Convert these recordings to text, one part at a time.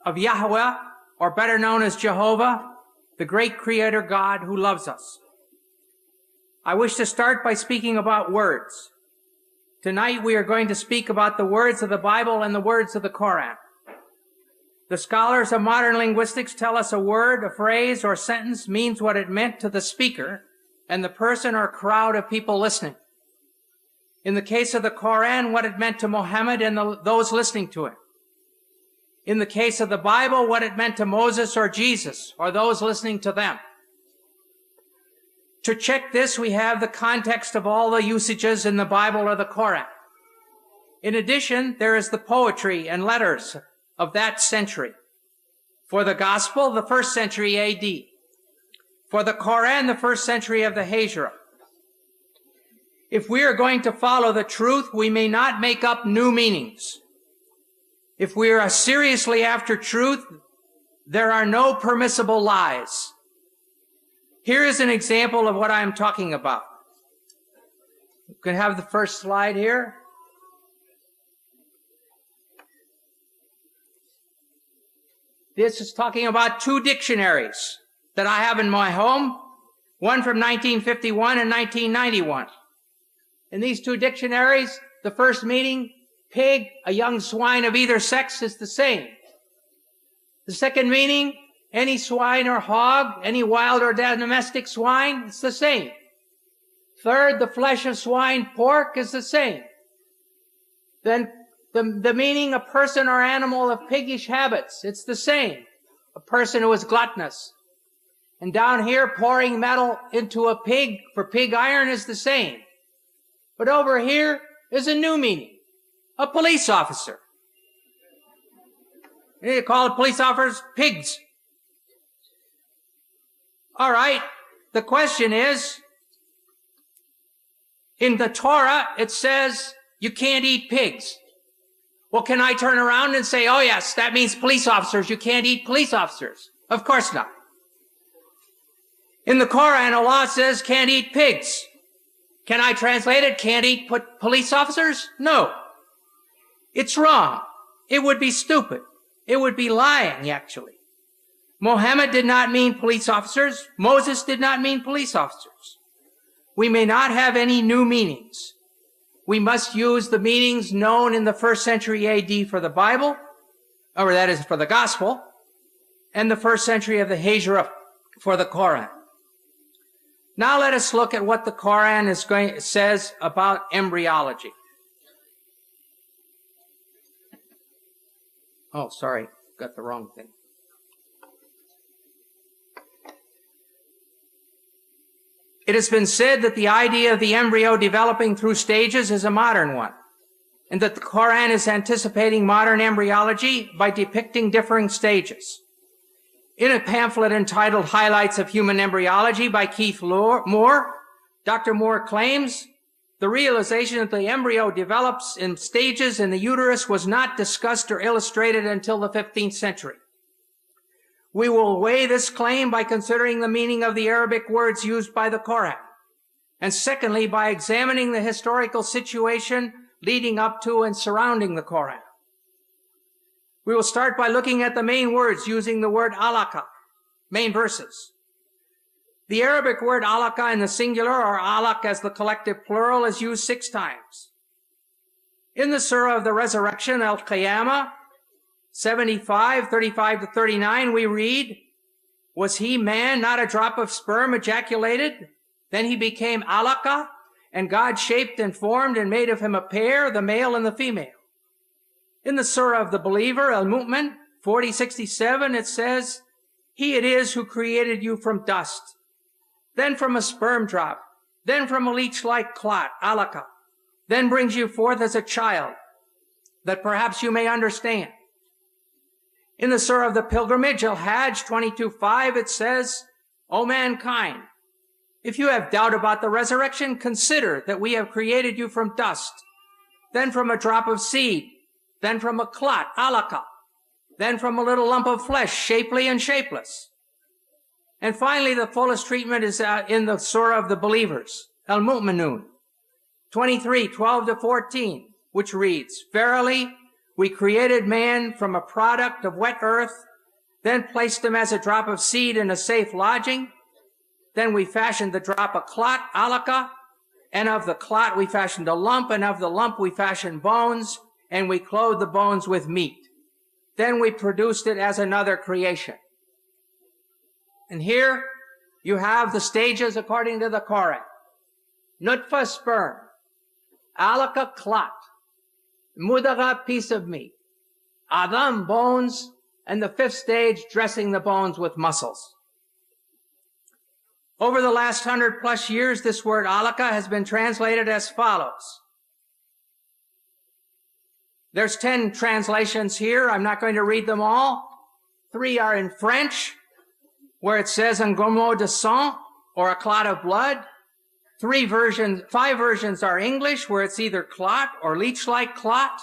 of Yahweh, or better known as Jehovah, the great creator God who loves us. I wish to start by speaking about words. Tonight we are going to speak about the words of the Bible and the words of the Koran. The scholars of modern linguistics tell us a word, a phrase, or sentence means what it meant to the speaker and the person or crowd of people listening. In the case of the Koran, what it meant to Muhammad and those listening to him. In the case of the Bible, what it meant to Moses or Jesus or those listening to them. To check this, we have the context of all the usages in the Bible or the Koran. In addition, there is the poetry and letters of that century. For the Gospel, the 1st century A.D. For the Koran, the 1st century of the Hijrah. If we are going to follow the truth, we may not make up new meanings. If we are seriously after truth, there are no permissible lies. Here is an example of what I am talking about. You can have the first slide here. This is talking about 2 dictionaries that I have in my home, one from 1951 and 1991. In these 2 dictionaries, the first meaning, pig, a young swine of either sex, is the same. The second meaning, any swine or hog, any wild or domestic swine, it's the same. Third, the flesh of swine, pork, is the same. Then the meaning, a person or animal of piggish habits, it's the same. A person who is gluttonous. And down here, pouring metal into a pig for pig iron is the same. But over here is a new meaning. A police officer. They call police officers pigs. All right, the question is, in the Torah, it says you can't eat pigs. Well, can I turn around and say, oh yes, that means police officers, you can't eat police officers? Of course not. In the Koran, Allah says can't eat pigs. Can I translate it, can't eat police officers? No. It's wrong. It would be stupid. It would be lying, actually. Muhammad did not mean police officers. Moses did not mean police officers. We may not have any new meanings. We must use the meanings known in the 1st century A.D. for the Bible, or that is for the Gospel, and the 1st century of the Hijrah for the Koran. Now let us look at what the Koran says about embryology. Oh, sorry, got the wrong thing. It has been said that the idea of the embryo developing through stages is a modern one, and that the Koran is anticipating modern embryology by depicting differing stages. In a pamphlet entitled Highlights of Human Embryology by Keith Moore, Dr. Moore claims the realization that the embryo develops in stages in the uterus was not discussed or illustrated until the 15th century. We will weigh this claim by considering the meaning of the Arabic words used by the Koran, and secondly, by examining the historical situation leading up to and surrounding the Koran. We will start by looking at the main words using the word alaka, main verses. The Arabic word alaka in the singular, or alaq as the collective plural, is used 6 times. In the Surah of the Resurrection, Al-Qiyamah, 75, 35 to 39, we read, was he man, not a drop of sperm ejaculated? Then he became alaka, and God shaped and formed and made of him a pair, the male and the female. In the Surah of the Believer, Al-Mu'min, 40:67, it says, he it is who created you from dust, then from a sperm drop, then from a leech-like clot, alaka, then brings you forth as a child, that perhaps you may understand. In the Surah of the Pilgrimage, Al-Hajj 22:5, it says, O mankind, if you have doubt about the resurrection, consider that we have created you from dust, then from a drop of seed, then from a clot, alaka, then from a little lump of flesh, shapely and shapeless. And finally, the fullest treatment is in the Surah of the Believers, Al-Mu'minun, 23:12 to 14, which reads, verily, We created man from a product of wet earth, then placed him as a drop of seed in a safe lodging. Then we fashioned the drop of clot, alaka, and of the clot we fashioned a lump, and of the lump we fashioned bones, and we clothed the bones with meat. Then we produced it as another creation. And here you have the stages according to the Quran. Nutfa, sperm. Alaka, clot. Mudagha, piece of meat. Adam, bones. And the fifth stage, dressing the bones with muscles. Over the last 100+ years, this word alaka has been translated as follows. There's 10 translations here. I'm not going to read them all. 3 are in French, where it says un gomo de sang, or a clot of blood. 5 versions are English, where it's either clot or leech-like clot.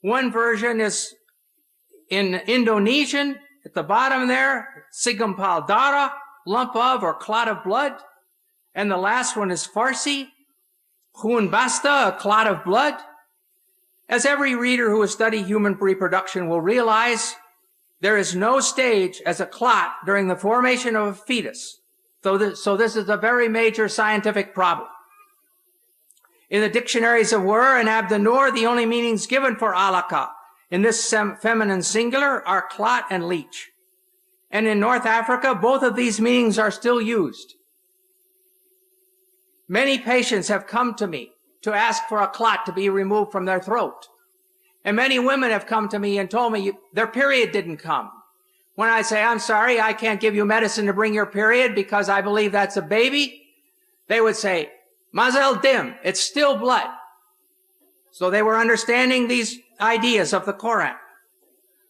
1 version is in Indonesian, at the bottom there, sigampal dara, lump of or clot of blood. And the last one is Farsi, khun basta, a clot of blood. As every reader who has studied human reproduction will realize, there is no stage as a clot during the formation of a fetus. So this is a very major scientific problem. In the dictionaries of Wer and Abdanur, the only meanings given for alaka in this feminine singular are clot and leech. And in North Africa, both of these meanings are still used. Many patients have come to me to ask for a clot to be removed from their throat. And many women have come to me and told me their period didn't come. When I say, I'm sorry, I can't give you medicine to bring your period because I believe that's a baby, they would say, Mazel dim, it's still blood. So they were understanding these ideas of the Quran.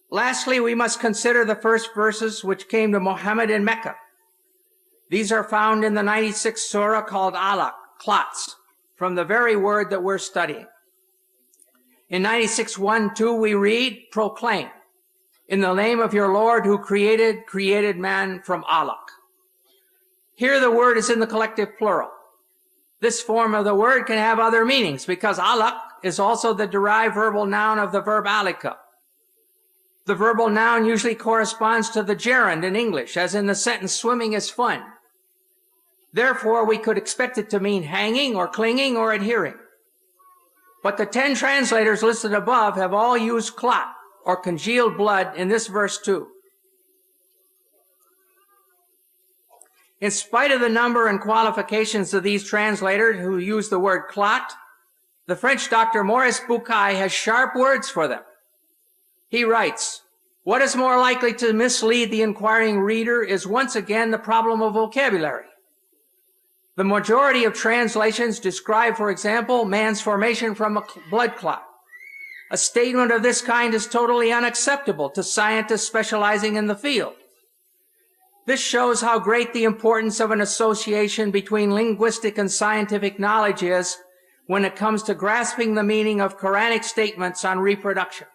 Lastly, we must consider the first verses which came to Muhammad in Mecca. These are found in the 96th surah called alaq, clots, from the very word that we're studying. In 96:1-2 we read, proclaim, in the name of your Lord who created man from alaq. Here the word is in the collective plural. This form of the word can have other meanings because alaq is also the derived verbal noun of the verb alika. The verbal noun usually corresponds to the gerund in English, as in the sentence, swimming is fun. Therefore, we could expect it to mean hanging or clinging or adhering. But the 10 translators listed above have all used clot or congealed blood in this verse too. In spite of the number and qualifications of these translators who use the word clot, the French Dr. Maurice Bucaille has sharp words for them. He writes, what is more likely to mislead the inquiring reader is once again the problem of vocabulary. The majority of translations describe, for example, man's formation from a blood clot. A statement of this kind is totally unacceptable to scientists specializing in the field. This shows how great the importance of an association between linguistic and scientific knowledge is when it comes to grasping the meaning of Quranic statements on reproduction.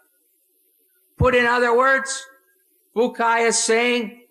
Put in other words, Bucaille is saying